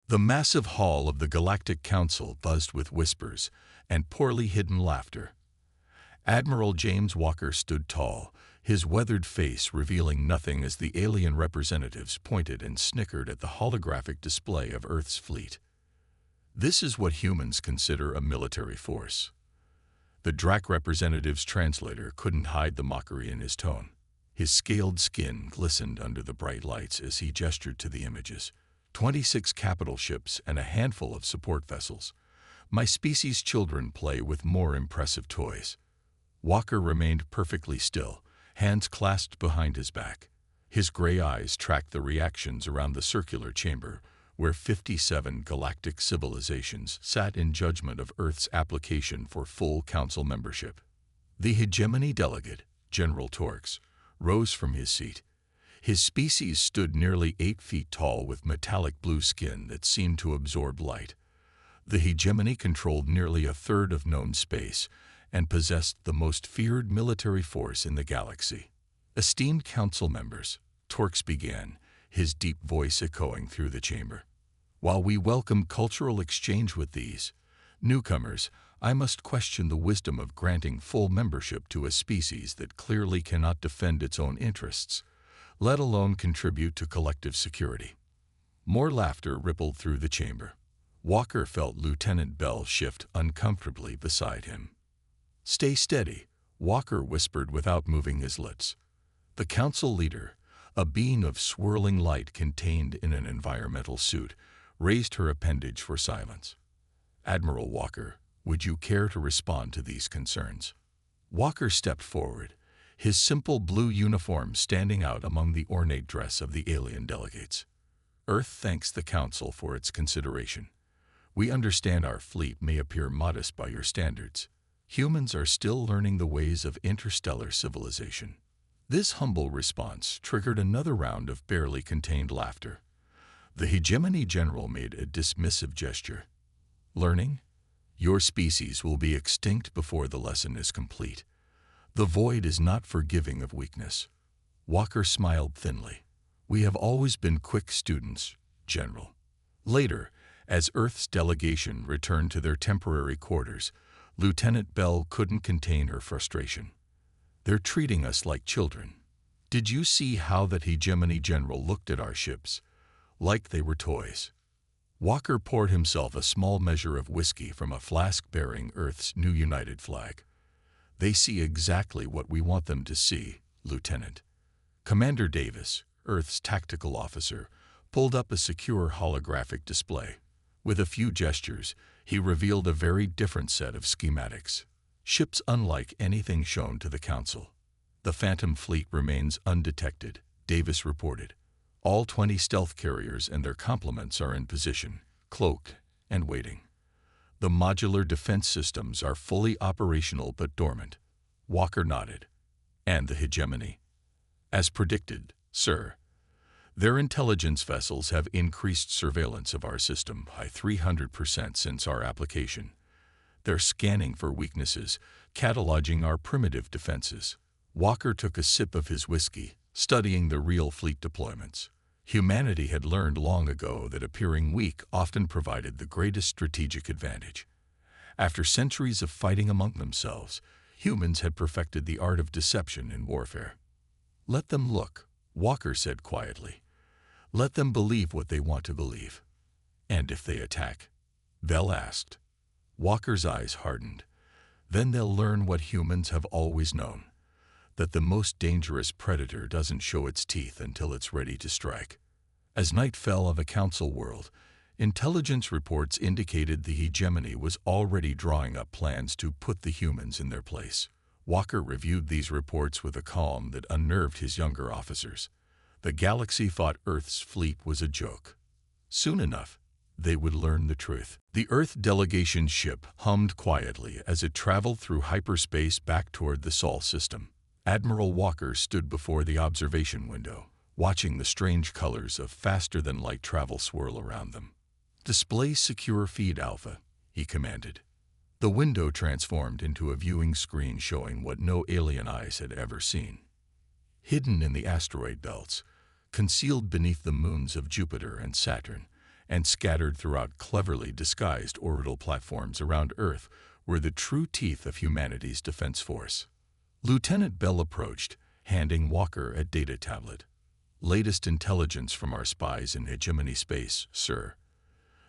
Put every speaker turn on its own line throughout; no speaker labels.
The massive hall of the Galactic Council buzzed with whispers and poorly hidden laughter. Admiral James Walker stood tall, his weathered face revealing nothing as the alien representatives pointed and snickered at the holographic display of Earth's fleet. This is what humans consider a military force. The Drac representative's translator couldn't hide the mockery in his tone. His scaled skin glistened under the bright lights as he gestured to the images. 26 capital ships and a handful of support vessels. My species' children play with more impressive toys. Walker remained perfectly still, hands clasped behind his back. His gray eyes tracked the reactions around the circular chamber, where 57 galactic civilizations sat in judgment of Earth's application for full council membership. The hegemony delegate, General Orcs, rose from his seat. His species stood nearly 8 feet tall with metallic blue skin that seemed to absorb light. The hegemony controlled nearly a third of known space and possessed the most feared military force in the galaxy. Esteemed council members, Torx began, his deep voice echoing through the chamber. While we welcome cultural exchange with these newcomers, I must question the wisdom of granting full membership to a species that clearly cannot defend its own interests, let alone contribute to collective security. More laughter rippled through the chamber. Walker felt Lieutenant Bell shift uncomfortably beside him. "Stay steady," Walker whispered without moving his lips. The council leader, a being of swirling light contained in an environmental suit, raised her appendage for silence. "Admiral Walker, would you care to respond to these concerns?" Walker stepped forward, his simple blue uniform standing out among the ornate dress of the alien delegates. "Earth thanks the Council for its consideration. We understand our fleet may appear modest by your standards. Humans are still learning the ways of interstellar civilization." This humble response triggered another round of barely contained laughter. The hegemony general made a dismissive gesture. "Learning? Your species will be extinct before the lesson is complete. The void is not forgiving of weakness." Walker smiled thinly. "We have always been quick students, General." Later, as Earth's delegation returned to their temporary quarters, Lieutenant Bell couldn't contain her frustration. "They're treating us like children. Did you see how that hegemony general looked at our ships? Like they were toys." Walker poured himself a small measure of whiskey from a flask bearing Earth's new united flag. "They see exactly what we want them to see, Lieutenant." Commander Davis, Earth's tactical officer, pulled up a secure holographic display. With a few gestures, he revealed a very different set of schematics. Ships unlike anything shown to the Council. "The Phantom Fleet remains undetected," Davis reported. "All 20 stealth carriers and their complements are in position, cloaked and waiting. The modular defense systems are fully operational but dormant." Walker nodded. "And the hegemony?" "As predicted, sir. Their intelligence vessels have increased surveillance of our system by 300% since our application. They're scanning for weaknesses, cataloging our primitive defenses." Walker took a sip of his whiskey, studying the real fleet deployments. Humanity had learned long ago that appearing weak often provided the greatest strategic advantage. After centuries of fighting among themselves, humans had perfected the art of deception in warfare. "Let them look," Walker said quietly. "Let them believe what they want to believe." "And if they attack?" Bell asked. Walker's eyes hardened. "Then they'll learn what humans have always known, that the most dangerous predator doesn't show its teeth until it's ready to strike." As night fell on the Council world, intelligence reports indicated the hegemony was already drawing up plans to put the humans in their place. Walker reviewed these reports with a calm that unnerved his younger officers. The galaxy thought Earth's fleet was a joke. Soon enough, they would learn the truth. The Earth delegation's ship hummed quietly as it traveled through hyperspace back toward the Sol system. Admiral Walker stood before the observation window, watching the strange colors of faster-than-light travel swirl around them. "Display secure feed alpha," he commanded. The window transformed into a viewing screen showing what no alien eyes had ever seen. Hidden in the asteroid belts, concealed beneath the moons of Jupiter and Saturn, and scattered throughout cleverly disguised orbital platforms around Earth were the true teeth of humanity's defense force. Lieutenant Bell approached, handing Walker a data tablet. "Latest intelligence from our spies in hegemony space, sir.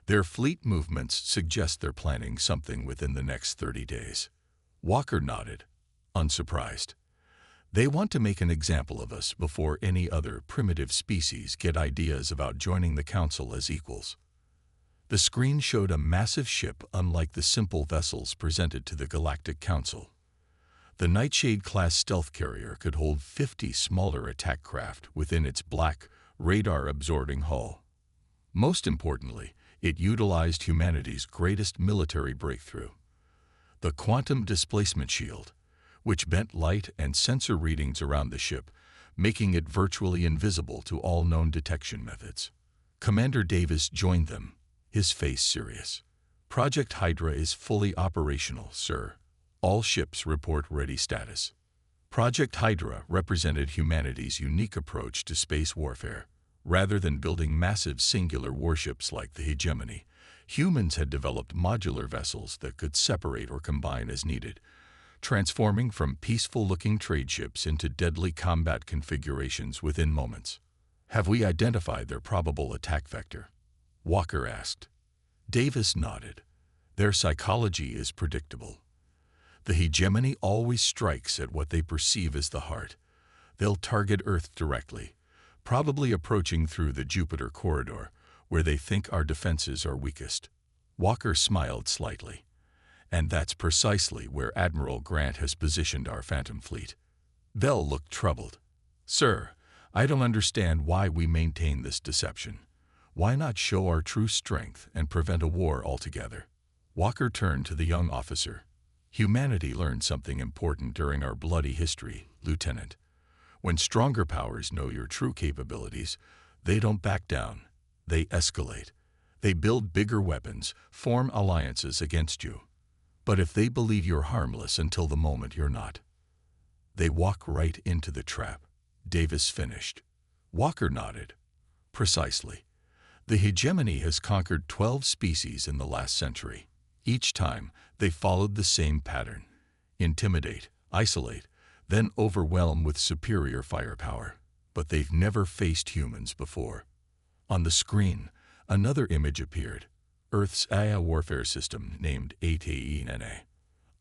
Their fleet movements suggest they're planning something within the next 30 days. Walker nodded, unsurprised. "They want to make an example of us before any other primitive species get ideas about joining the Council as equals." The screen showed a massive ship unlike the simple vessels presented to the Galactic Council. The Nightshade-class stealth carrier could hold 50 smaller attack craft within its black, radar-absorbing hull. Most importantly, it utilized humanity's greatest military breakthrough, the quantum displacement shield, which bent light and sensor readings around the ship, making it virtually invisible to all known detection methods. Commander Davis joined them, his face serious. "Project Hydra is fully operational, sir. All ships report ready status." Project Hydra represented humanity's unique approach to space warfare. Rather than building massive singular warships like the hegemony, humans had developed modular vessels that could separate or combine as needed, transforming from peaceful-looking trade ships into deadly combat configurations within moments. "Have we identified their probable attack vector?" Walker asked. Davis nodded. "Their psychology is predictable. The hegemony always strikes at what they perceive as the heart. They'll target Earth directly, probably approaching through the Jupiter corridor, where they think our defenses are weakest." Walker smiled slightly. "And that's precisely where Admiral Grant has positioned our Phantom Fleet." Bell looked troubled. "Sir, I don't understand why we maintain this deception. Why not show our true strength and prevent a war altogether?" Walker turned to the young officer. "Humanity learned something important during our bloody history, Lieutenant. When stronger powers know your true capabilities, they don't back down. They escalate. They build bigger weapons, form alliances against you. But if they believe you're harmless until the moment you're not, they walk right into the trap." Davis finished. Walker nodded. "Precisely. The hegemony has conquered 12 species in the last century. Each time, they followed the same pattern: intimidate, isolate, then overwhelm with superior firepower. But they've never faced humans before." On the screen, another image appeared: Earth's AI warfare system named HFY.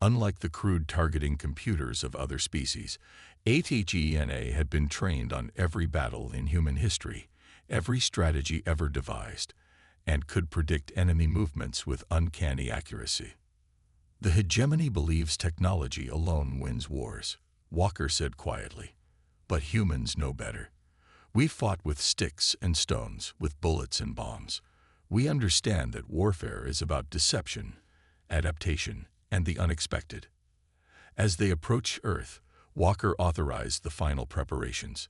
Unlike the crude targeting computers of other species, HFY had been trained on every battle in human history, every strategy ever devised, and could predict enemy movements with uncanny accuracy. "The hegemony believes technology alone wins wars," Walker said quietly. "But humans know better. We fought with sticks and stones, with bullets and bombs. We understand that warfare is about deception, adaptation, and the unexpected." As they approached Earth, Walker authorized the final preparations.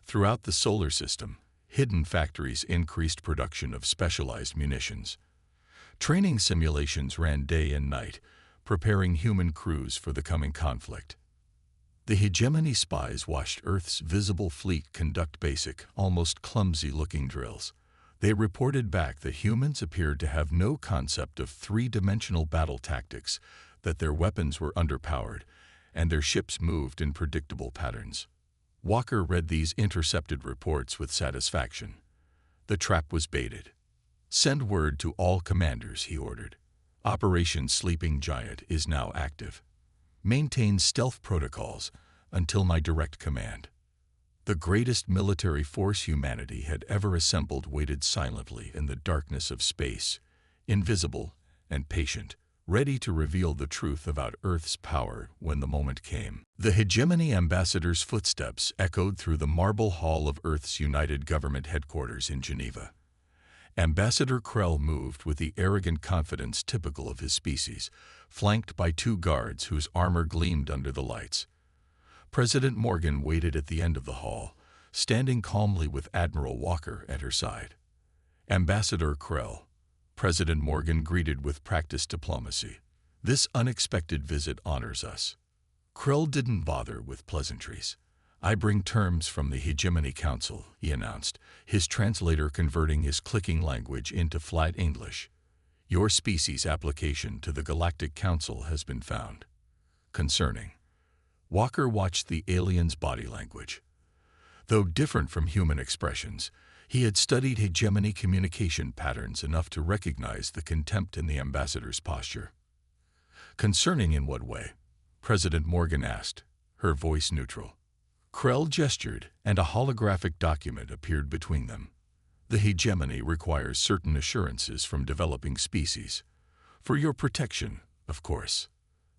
Throughout the solar system, hidden factories increased production of specialized munitions. Training simulations ran day and night, preparing human crews for the coming conflict. The hegemony spies watched Earth's visible fleet conduct basic, almost clumsy-looking drills. They reported back that humans appeared to have no concept of three-dimensional battle tactics, that their weapons were underpowered, and their ships moved in predictable patterns. Walker read these intercepted reports with satisfaction. The trap was baited. "Send word to all commanders," he ordered. "Operation Sleeping Giant is now active. Maintain stealth protocols until my direct command." The greatest military force humanity had ever assembled waited silently in the darkness of space, invisible and patient, ready to reveal the truth about Earth's power when the moment came. The hegemony ambassador's footsteps echoed through the marble hall of Earth's United Government headquarters in Geneva. Ambassador Krell moved with the arrogant confidence typical of his species, flanked by 2 guards whose armor gleamed under the lights. President Morgan waited at the end of the hall, standing calmly with Admiral Walker at her side. "Ambassador Krell," President Morgan greeted with practiced diplomacy, "this unexpected visit honors us." Krell didn't bother with pleasantries. "I bring terms from the Hegemony Council," he announced, his translator converting his clicking language into flat English. "Your species' application to the Galactic Council has been found." Concerning. Walker watched the alien's body language. Though different from human expressions, he had studied hegemony communication patterns enough to recognize the contempt in the ambassador's posture. "Concerning in what way?" President Morgan asked, her voice neutral. Krell gestured, and a holographic document appeared between them. "The hegemony requires certain assurances from developing species. For your protection, of course."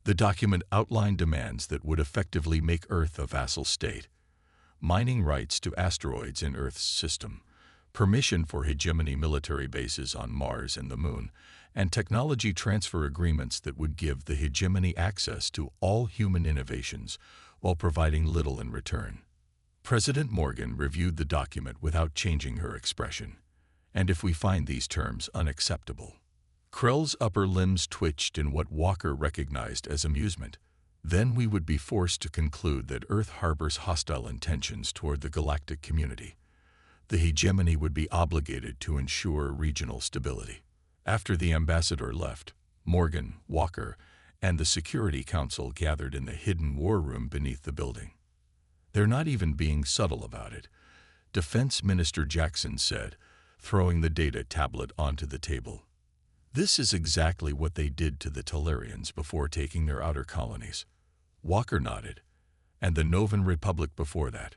The document outlined demands that would effectively make Earth a vassal state: mining rights to asteroids in Earth's system, permission for hegemony military bases on Mars and the Moon, and technology transfer agreements that would give the hegemony access to all human innovations while providing little in return. President Morgan reviewed the document without changing her expression. "And if we find these terms unacceptable?" Krell's upper limbs twitched in what Walker recognized as amusement. "Then we would be forced to conclude that Earth harbors hostile intentions toward the galactic community. The hegemony would be obligated to ensure regional stability." After the ambassador left, Morgan, Walker, and the Security Council gathered in the hidden war room beneath the building. "They're not even being subtle about it," Defense Minister Jackson said, throwing the data tablet onto the table. "This is exactly what they did to the Talarians before taking their outer colonies." Walker nodded. "And the Novan Republic before that.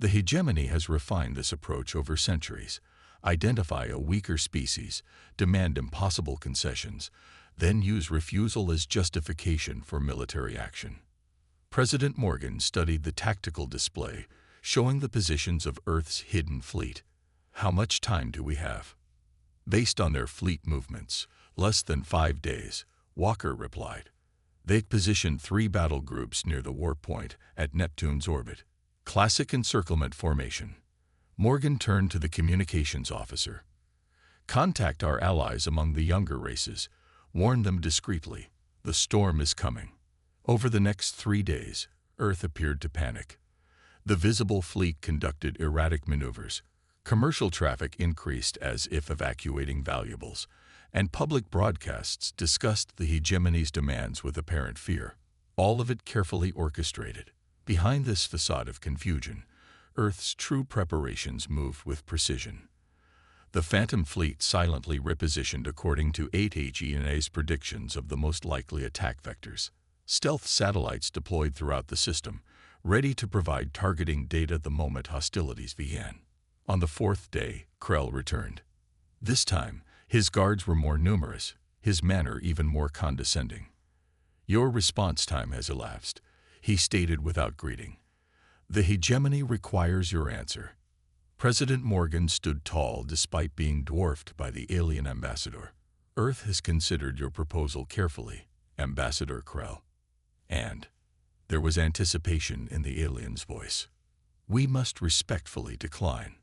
The hegemony has refined this approach over centuries. Identify a weaker species, demand impossible concessions, then use refusal as justification for military action." President Morgan studied the tactical display, showing the positions of Earth's hidden fleet. "How much time do we have?" "Based on their fleet movements, less than 5 days," Walker replied. "They'd positioned 3 battle groups near the warp point at Neptune's orbit. Classic encirclement formation." Morgan turned to the communications officer. "Contact our allies among the younger races. Warn them discreetly. The storm is coming." Over the next 3 days, Earth appeared to panic. The visible fleet conducted erratic maneuvers. Commercial traffic increased as if evacuating valuables, and public broadcasts discussed the hegemony's demands with apparent fear. All of it carefully orchestrated. Behind this facade of confusion, Earth's true preparations moved with precision. The Phantom Fleet silently repositioned according to HFY's predictions of the most likely attack vectors. Stealth satellites deployed throughout the system, ready to provide targeting data the moment hostilities began. On the 4th day, Krell returned. This time, his guards were more numerous, his manner even more condescending. "Your response time has elapsed," he stated without greeting. "The hegemony requires your answer." President Morgan stood tall despite being dwarfed by the alien ambassador. "Earth has considered your proposal carefully, Ambassador Krell." And there was anticipation in the alien's voice. "We must respectfully decline."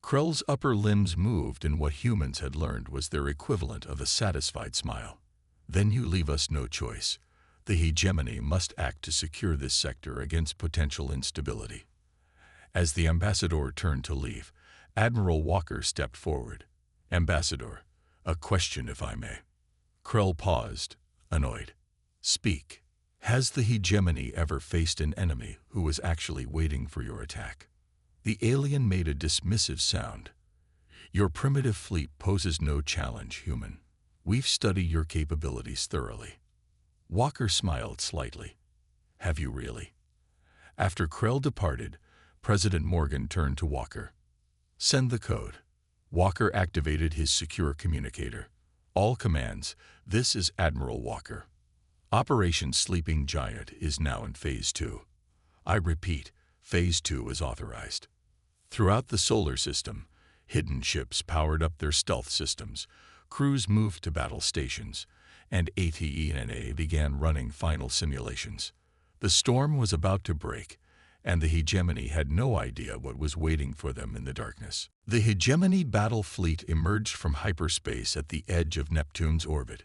Krell's upper limbs moved in what humans had learned was their equivalent of a satisfied smile. "Then you leave us no choice. The hegemony must act to secure this sector against potential instability." As the ambassador turned to leave, Admiral Walker stepped forward. "Ambassador, a question if I may." Krell paused, annoyed. "Speak. Has the hegemony ever faced an enemy who was actually waiting for your attack?" The alien made a dismissive sound. "Your primitive fleet poses no challenge, human. We've studied your capabilities thoroughly." Walker smiled slightly. "Have you really?" After Krell departed, President Morgan turned to Walker. "Send the code." Walker activated his secure communicator. "All commands, this is Admiral Walker. Operation Sleeping Giant is now in Phase 2. I repeat, Phase 2 is authorized." Throughout the solar system, hidden ships powered up their stealth systems, crews moved to battle stations, and ATENA began running final simulations. The storm was about to break, and the hegemony had no idea what was waiting for them in the darkness. The hegemony battle fleet emerged from hyperspace at the edge of Neptune's orbit.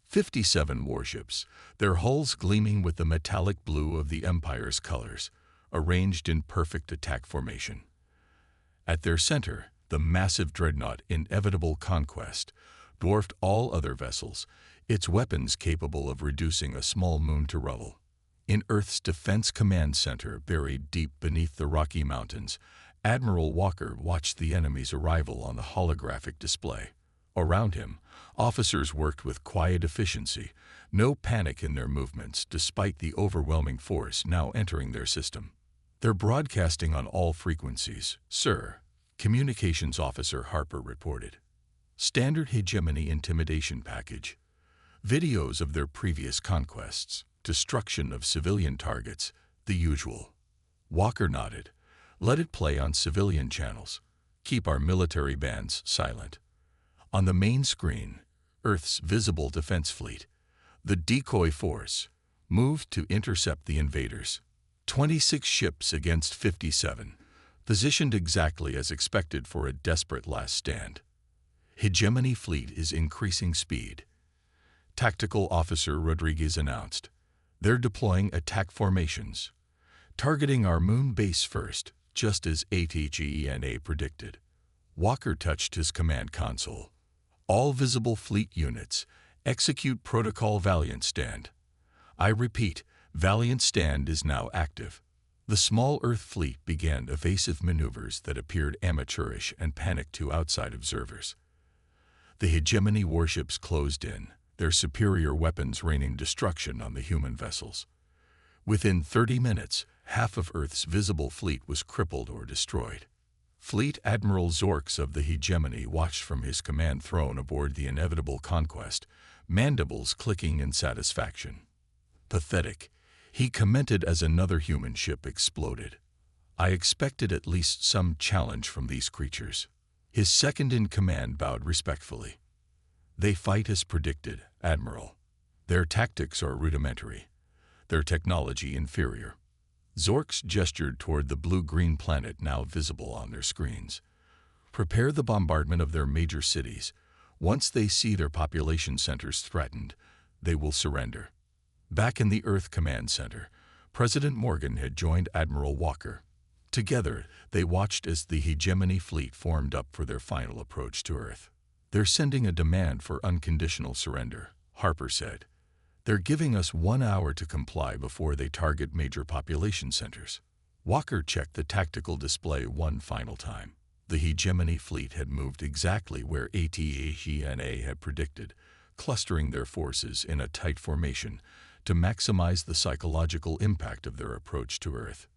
57 warships, their hulls gleaming with the metallic blue of the Empire's colors, arranged in perfect attack formation. At their center, the massive dreadnought Inevitable Conquest dwarfed all other vessels, its weapons capable of reducing a small moon to rubble. In Earth's Defense Command Center, buried deep beneath the Rocky Mountains, Admiral Walker watched the enemy's arrival on the holographic display. Around him, officers worked with quiet efficiency, no panic in their movements despite the overwhelming force now entering their system. "They're broadcasting on all frequencies, sir," Communications Officer Harper reported. "Standard hegemony intimidation package. Videos of their previous conquests, destruction of civilian targets, the usual." Walker nodded. "Let it play on civilian channels. Keep our military bands silent." On the main screen, Earth's visible defense fleet, the decoy force, moved to intercept the invaders. 26 ships against 57, positioned exactly as expected for a desperate last stand. Hegemony fleet is increasing speed. Tactical Officer Rodriguez announced. "They're deploying attack formations, targeting our moon base first, just as HFY predicted." Walker touched his command console. "All visible fleet units, execute protocol Valiant Stand." I repeat, Valiant Stand is now active. The small Earth fleet began evasive maneuvers that appeared amateurish and panicked to outside observers. The hegemony warships closed in, their superior weapons raining destruction on the human vessels. Within 30 minutes, half of Earth's visible fleet was crippled or destroyed. Fleet Admiral Orcs of the hegemony watched from his command throne aboard the Inevitable Conquest, mandibles clicking in satisfaction. "Pathetic," he commented as another human ship exploded. "I expected at least some challenge from these creatures." His second-in-command bowed respectfully. "They fight as predicted, Admiral. Their tactics are rudimentary, their technology inferior." Zorks gestured toward the blue-green planet now visible on their screens. "Prepare the bombardment of their major cities. Once they see their population centers threatened, they will surrender." Back in the Earth Command Center, President Morgan had joined Admiral Walker. Together, they watched as the hegemony fleet formed up for their final approach to Earth. "They're sending a demand for unconditional surrender," Harper said. "They're giving us 1 hour to comply before they target major population centers." Walker checked the tactical display one final time. The hegemony fleet had moved exactly where HFY had predicted, clustering their forces in a tight formation to maximize the psychological impact of their approach to Earth.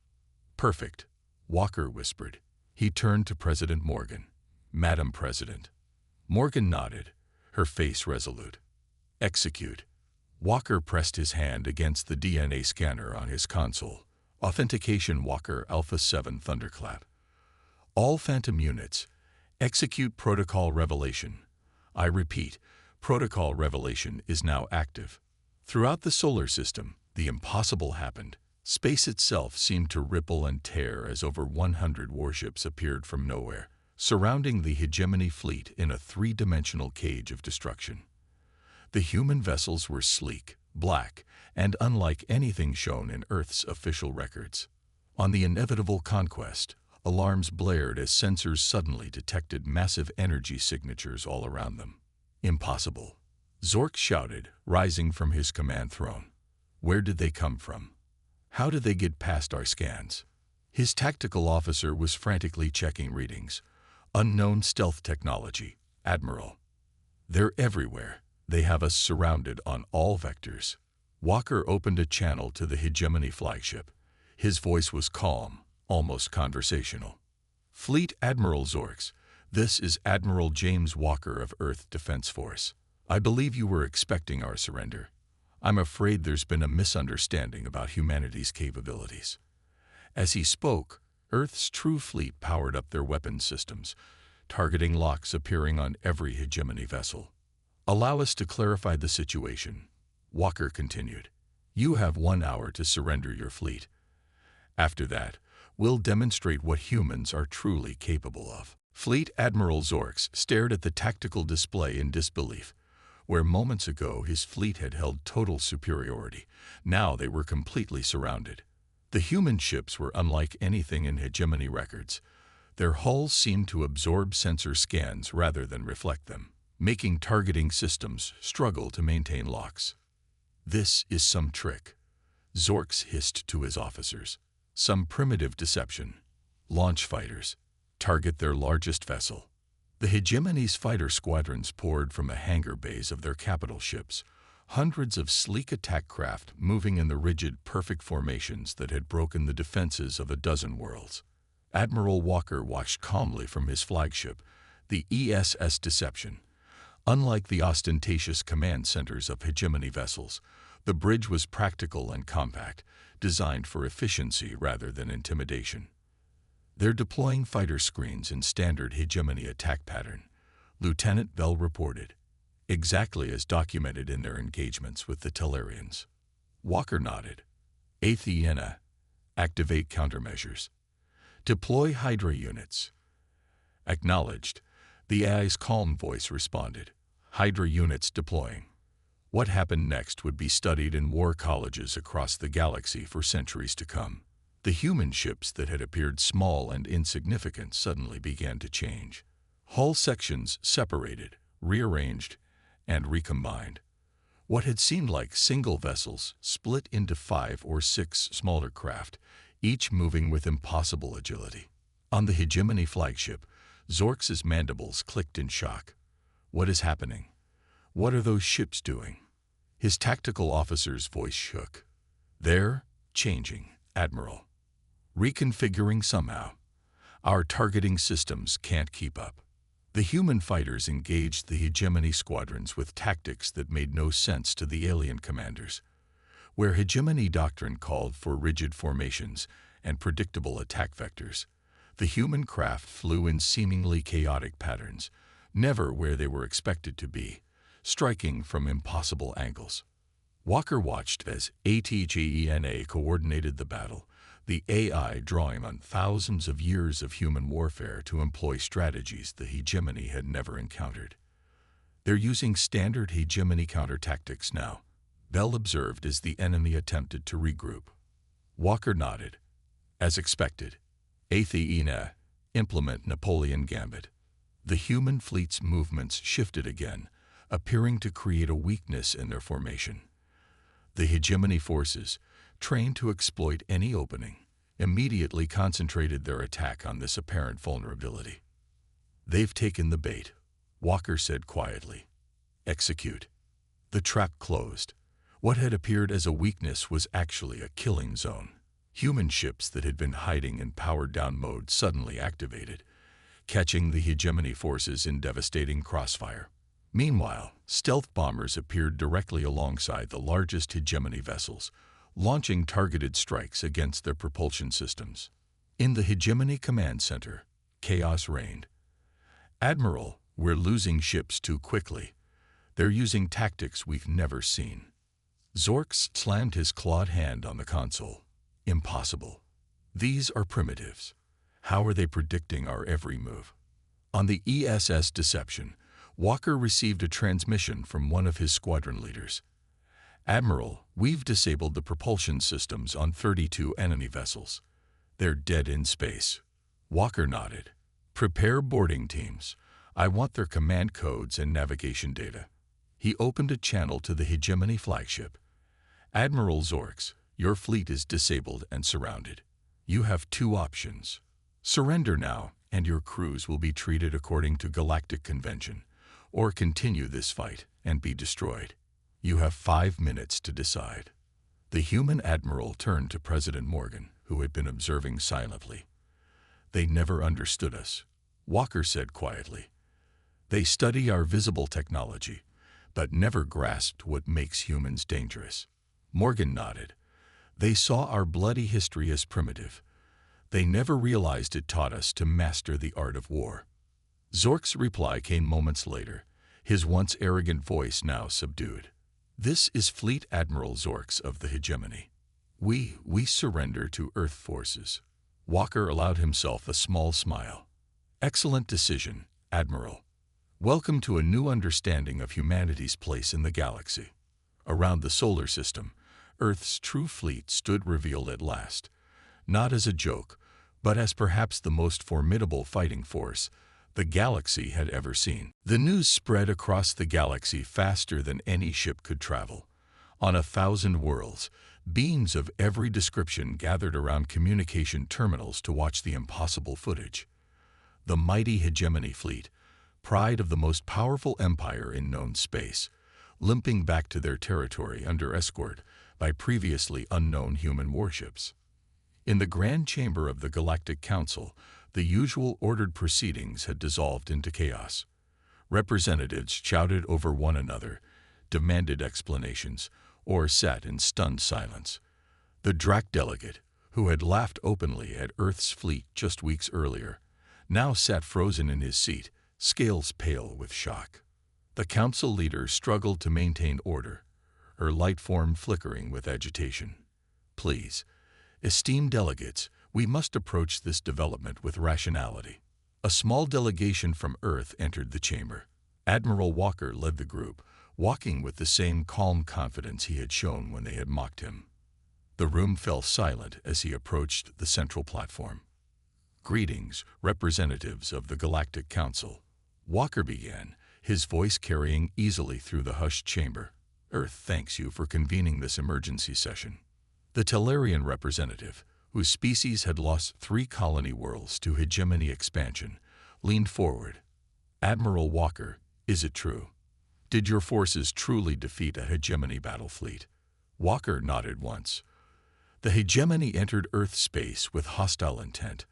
"Perfect," Walker whispered. He turned to President Morgan. "Madam President." Morgan nodded, her face resolute. "Execute." Walker pressed his hand against the DNA scanner on his console. Authentication Walker Alpha 7 Thunderclap. "All Phantom units, execute Protocol Revelation." I repeat, Protocol Revelation is now active. Throughout the solar system, the impossible happened. Space itself seemed to ripple and tear as over 100 warships appeared from nowhere, surrounding the hegemony fleet in a three-dimensional cage of destruction. The human vessels were sleek, black, and unlike anything shown in Earth's official records. On the Inevitable Conquest, alarms blared as sensors suddenly detected massive energy signatures all around them. "Impossible," Zork shouted, rising from his command throne. "Where did they come from? How did they get past our scans?" His tactical officer was frantically checking readings. "Unknown stealth technology, Admiral. They're everywhere. They have us surrounded on all vectors." Walker opened a channel to the hegemony flagship. His voice was calm, almost conversational. "Fleet Admiral Zorks, this is Admiral James Walker of Earth Defense Force. I believe you were expecting our surrender. I'm afraid there's been a misunderstanding about humanity's capabilities." As he spoke, Earth's true fleet powered up their weapons systems, targeting locks appearing on every hegemony vessel. "Allow us to clarify the situation," Walker continued. "You have 1 hour to surrender your fleet. After that, we'll demonstrate what humans are truly capable of." Fleet Admiral Zorks stared at the tactical display in disbelief. Where moments ago his fleet had held total superiority, now they were completely surrounded. The human ships were unlike anything in hegemony records. Their hulls seemed to absorb sensor scans rather than reflect them, making targeting systems struggle to maintain locks. "This is some trick," Zorks hissed to his officers. "Some primitive deception. Launch fighters. Target their largest vessel." The hegemony's fighter squadrons poured from the hangar bays of their capital ships, hundreds of sleek attack craft moving in the rigid, perfect formations that had broken the defenses of a dozen worlds. Admiral Walker watched calmly from his flagship, the ESS Deception. Unlike the ostentatious command centers of hegemony vessels, the bridge was practical and compact, designed for efficiency rather than intimidation. "They're deploying fighter screens in standard hegemony attack pattern," Lieutenant Bell reported, "exactly as documented in their engagements with the Tellarians." Walker nodded. "Athena, activate countermeasures. Deploy Hydra units." "Acknowledged," the AI's calm voice responded. "Hydra units deploying." What happened next would be studied in war colleges across the galaxy for centuries to come. The human ships that had appeared small and insignificant suddenly began to change. Hull sections separated, rearranged, and recombined. What had seemed like single vessels split into 5 or 6 smaller craft, each moving with impossible agility. On the hegemony flagship, Zorks' mandibles clicked in shock. "What is happening? What are those ships doing?" His tactical officer's voice shook. "They're changing, Admiral. Reconfiguring somehow. Our targeting systems can't keep up." The human fighters engaged the hegemony squadrons with tactics that made no sense to the alien commanders. Where hegemony doctrine called for rigid formations and predictable attack vectors, the human craft flew in seemingly chaotic patterns, never where they were expected to be, striking from impossible angles. Walker watched as ATGENA coordinated the battle, the AI drawing on thousands of years of human warfare to employ strategies the hegemony had never encountered. "They're using standard hegemony counter-tactics now," Bell observed as the enemy attempted to regroup. Walker nodded. "As expected. Athena, implement Napoleon Gambit." The human fleet's movements shifted again, appearing to create a weakness in their formation. The hegemony forces, trained to exploit any opening, immediately concentrated their attack on this apparent vulnerability. "They've taken the bait," Walker said quietly. "Execute." The trap closed. What had appeared as a weakness was actually a killing zone. Human ships that had been hiding in powered-down mode suddenly activated, catching the hegemony forces in devastating crossfire. Meanwhile, stealth bombers appeared directly alongside the largest hegemony vessels, launching targeted strikes against their propulsion systems. In the hegemony command center, chaos reigned. "Admiral, we're losing ships too quickly. They're using tactics we've never seen." Zorks slammed his clawed hand on the console. "Impossible. These are primitives. How are they predicting our every move?" On the ESS Deception, Walker received a transmission from one of his squadron leaders. "Admiral, we've disabled the propulsion systems on 32 enemy vessels. They're dead in space." Walker nodded. "Prepare boarding teams. I want their command codes and navigation data." He opened a channel to the hegemony flagship. "Admiral Zorks, your fleet is disabled and surrounded. You have 2 options. Surrender now, and your crews will be treated according to galactic convention, or continue this fight and be destroyed. You have 5 minutes to decide." The human admiral turned to President Morgan, who had been observing silently. "They never understood us," Walker said quietly. "They study our visible technology, but never grasped what makes humans dangerous." Morgan nodded. "They saw our bloody history as primitive. They never realized it taught us to master the art of war." Zork's reply came moments later, his once arrogant voice now subdued. "This is Fleet Admiral Zorks of the hegemony. We surrender to Earth forces." Walker allowed himself a small smile. "Excellent decision, Admiral. Welcome to a new understanding of humanity's place in the galaxy." Around the solar system, Earth's true fleet stood revealed at last, not as a joke, but as perhaps the most formidable fighting force the galaxy had ever seen. The news spread across the galaxy faster than any ship could travel. On 1,000 worlds, beings of every description gathered around communication terminals to watch the impossible footage. The mighty Hegemony fleet, pride of the most powerful empire in known space, limping back to their territory under escort by previously unknown human warships. In the Grand Chamber of the Galactic Council, the usual ordered proceedings had dissolved into chaos. Representatives shouted over one another, demanded explanations, or sat in stunned silence. The Drac delegate, who had laughed openly at Earth's fleet just weeks earlier, now sat frozen in his seat, scales pale with shock. The council leader struggled to maintain order, her light form flickering with agitation. "Please, esteemed delegates, we must approach this development with rationality." A small delegation from Earth entered the chamber. Admiral Walker led the group, walking with the same calm confidence he had shown when they had mocked him. The room fell silent as he approached the central platform. "Greetings, representatives of the Galactic Council," Walker began, his voice carrying easily through the hushed chamber. "Earth thanks you for convening this emergency session." The Tellarian representative, whose species had lost 3 colony worlds to hegemony expansion, leaned forward. "Admiral Walker, is it true? Did your forces truly defeat a hegemony battle fleet?" Walker nodded once. "The hegemony entered Earth space with hostile intent.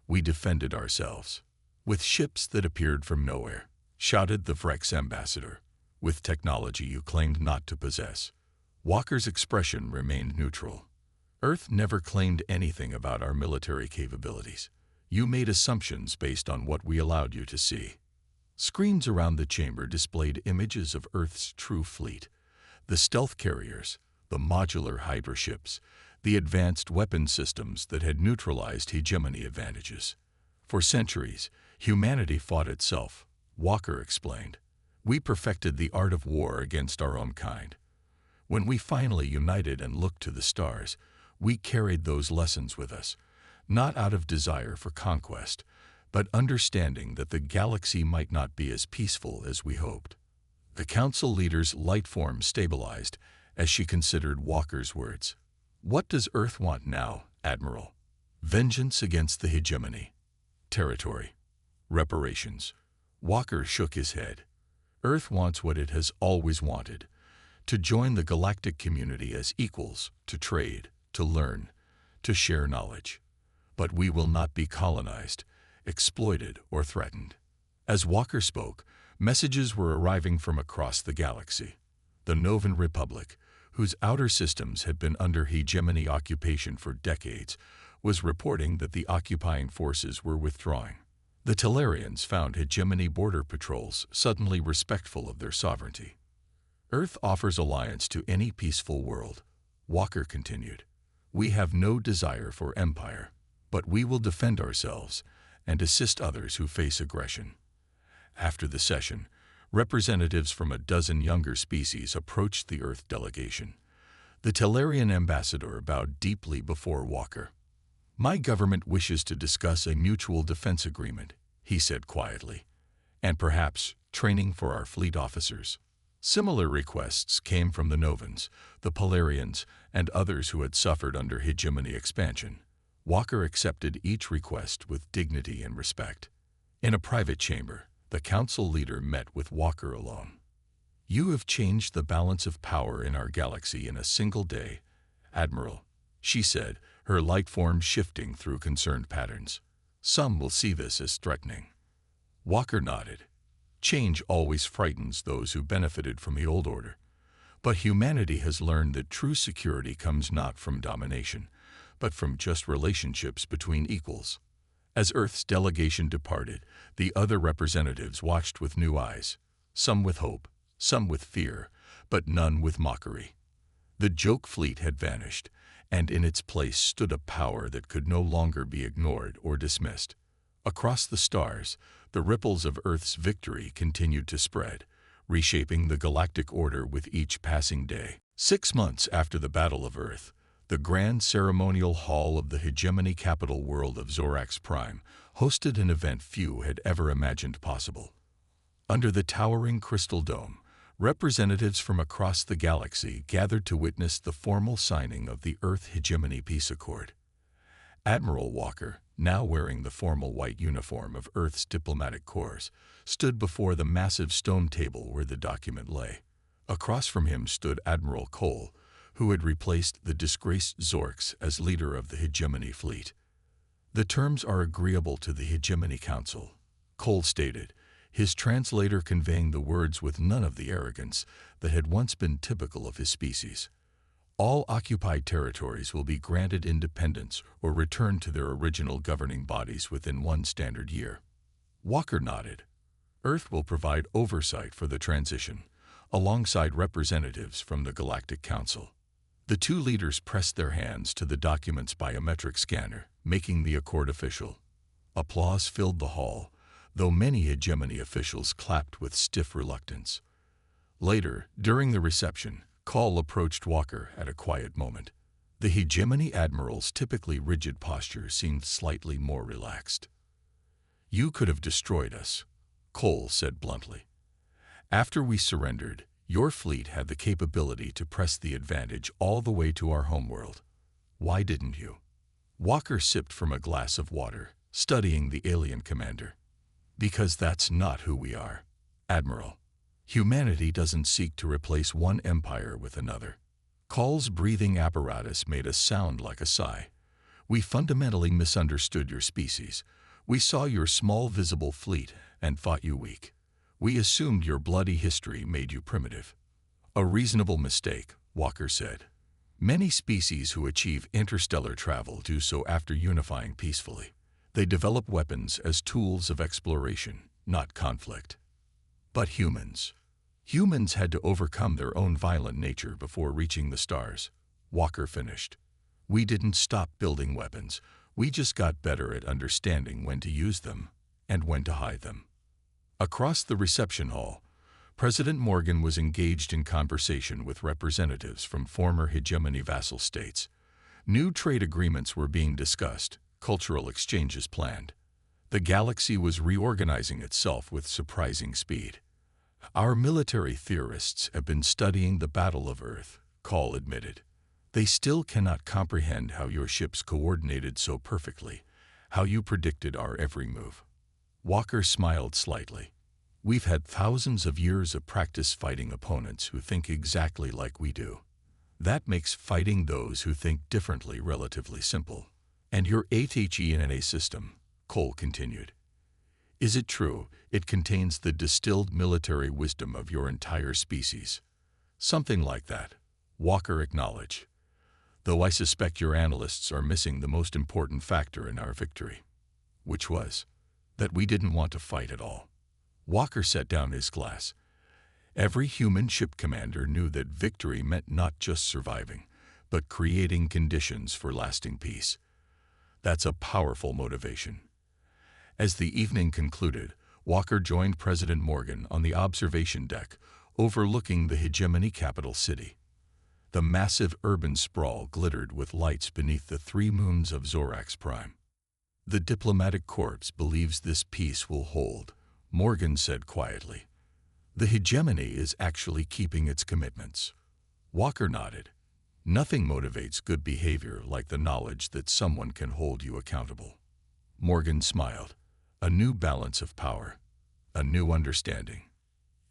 We defended ourselves. With ships that appeared from nowhere," shouted the Vrex ambassador, "with technology you claimed not to possess." Walker's expression remained neutral. "Earth never claimed anything about our military capabilities. You made assumptions based on what we allowed you to see." Screens around the chamber displayed images of Earth's true fleet: the stealth carriers, the modular Hydra ships, the advanced weapon systems that had neutralized hegemony advantages. "For centuries, humanity fought itself," Walker explained. "We perfected the art of war against our own kind. When we finally united and looked to the stars, we carried those lessons with us, not out of desire for conquest, but understanding that the galaxy might not be as peaceful as we hoped." The council leader's light form stabilized as she considered Walker's words. "What does Earth want now, Admiral?" "Vengeance against the hegemony. Territory. Reparations." Walker shook his head. "Earth wants what it has always wanted: to join the galactic community as equals, to trade, to learn, to share knowledge. But we will not be colonized, exploited, or threatened." As Walker spoke, messages were arriving from across the galaxy. The Novan Republic, whose outer systems had been under hegemony occupation for decades, was reporting that the occupying forces were withdrawing. The Tellarians found hegemony border patrols suddenly respectful of their sovereignty. "Earth offers alliance to any peaceful world," Walker continued. "We have no desire for empire, but we will defend ourselves and assist others who face aggression." After the session, representatives from a dozen younger species approached the Earth delegation. The Tellarian ambassador bowed deeply before Walker. "My government wishes to discuss a mutual defense agreement," he said quietly, "and perhaps training for our fleet officers." Similar requests came from the Novans, the Polarians, and others who had suffered under hegemony expansion. Walker accepted each request with dignity and respect. In a private chamber, the council leader met with Walker alone. "You have changed the balance of power in our galaxy in a single day, Admiral," she said, her light form shifting through concerned patterns. "Some will see this as threatening." Walker nodded. "Change always frightens those who benefited from the old order. But humanity has learned that true security comes not from domination, but from just relationships between equals." As Earth's delegation departed, the other representatives watched with new eyes, some with hope, some with fear, but none with mockery. The joke fleet had vanished, and in its place stood a power that could no longer be ignored or dismissed. Across the stars, the ripples of Earth's victory continued to spread, reshaping the galactic order with each passing day. 6 months after the Battle of Earth, The grand ceremonial hall of the hegemony capital world of Zorax Prime hosted an event few had ever imagined possible. Under the towering crystal dome, representatives from across the galaxy gathered to witness the formal signing of the Earth Hegemony Peace Accord. Admiral Walker, now wearing the formal white uniform of Earth's diplomatic corps, stood before the massive stone table where the document lay. Across from him stood Admiral Cole, who had replaced the disgraced Zorks as leader of the Hegemony Fleet. "The terms are agreeable to the Hegemony Council," Cole stated, his translator conveying the words with none of the arrogance that had once been typical of his species. "All occupied territories will be granted independence or returned to their original governing bodies within 1 standard year." Walker nodded. "Earth will provide oversight for the transition, alongside representatives from the Galactic Council." The two leaders pressed their hands to the document's biometric scanner, making the accord official. Applause filled the hall, though many hegemony officials clapped with stiff reluctance. Later, during the reception, Cole approached Walker at a quiet moment. The hegemony admiral's typically rigid posture seemed slightly more relaxed. "You could have destroyed us," Cole said bluntly. "After we surrendered, your fleet had the capability to press the advantage all the way to our homeworld. Why didn't you?" Walker sipped from a glass of water, studying the alien commander. "Because that's not who we are, Admiral. Humanity doesn't seek to replace one empire with another." Cole's breathing apparatus made a sound like a sigh. "We fundamentally misunderstood your species. We saw your small visible fleet and thought you weak. We assumed your bloody history made you primitive." "A reasonable mistake," Walker said. "Many species who achieve interstellar travel do so after unifying peacefully. They develop weapons as tools of exploration, not conflict. But humans had to overcome their own violent nature before reaching the stars," Walker finished. "We didn't stop building weapons. We just got better at understanding when to use them and when to hide them." Across the reception hall, President Morgan was engaged in conversation with representatives from former hegemony vassal states. New trade agreements were being discussed, cultural exchanges planned. The galaxy was reorganizing itself with surprising speed. "Our military theorists have been studying the Battle of Earth," Cole admitted. "They still cannot comprehend how your ships coordinated so perfectly, how you predicted our every move." Walker smiled slightly. "We've had thousands of years of practice fighting opponents who think exactly like we do. That makes fighting those who think differently relatively simple." "And your HFY system," Cole continued. "Is it true it contains the distilled military wisdom of your entire species?" "Something like that," Walker acknowledged. "Though I suspect your analysts are missing the most important factor in our victory." "Which was?" "That we didn't want to fight at all." Walker set down his glass. "Every human ship commander knew that victory meant not just surviving, but creating conditions for lasting peace. That's a powerful motivation." As the evening concluded, Walker joined President Morgan on the observation deck, overlooking the hegemony capital city. The massive urban sprawl glittered with lights beneath the 3 moons of Zorax Prime. "The diplomatic corps believes this peace will hold," Morgan said quietly. "The hegemony is actually keeping its commitments." Walker nodded. "Nothing motivates good behavior like the knowledge that someone can hold you accountable." Morgan smiled. "A new balance of power. A new understanding."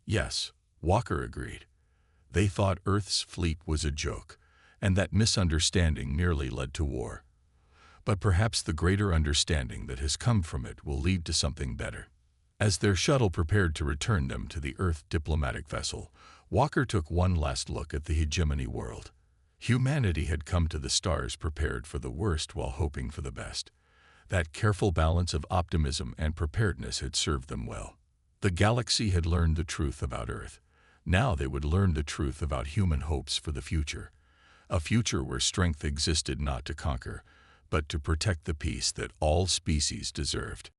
"Yes," Walker agreed. "They thought Earth's fleet was a joke, and that misunderstanding nearly led to war. But perhaps the greater understanding that has come from it will lead to something better." As their shuttle prepared to return them to the Earth diplomatic vessel, Walker took one last look at the hegemony world. Humanity had come to the stars prepared for the worst while hoping for the best. That careful balance of optimism and preparedness had served them well. The galaxy had learned the truth about Earth. Now they would learn the truth about human hopes for the future. A future where strength existed not to conquer, but to protect the peace that all species deserved.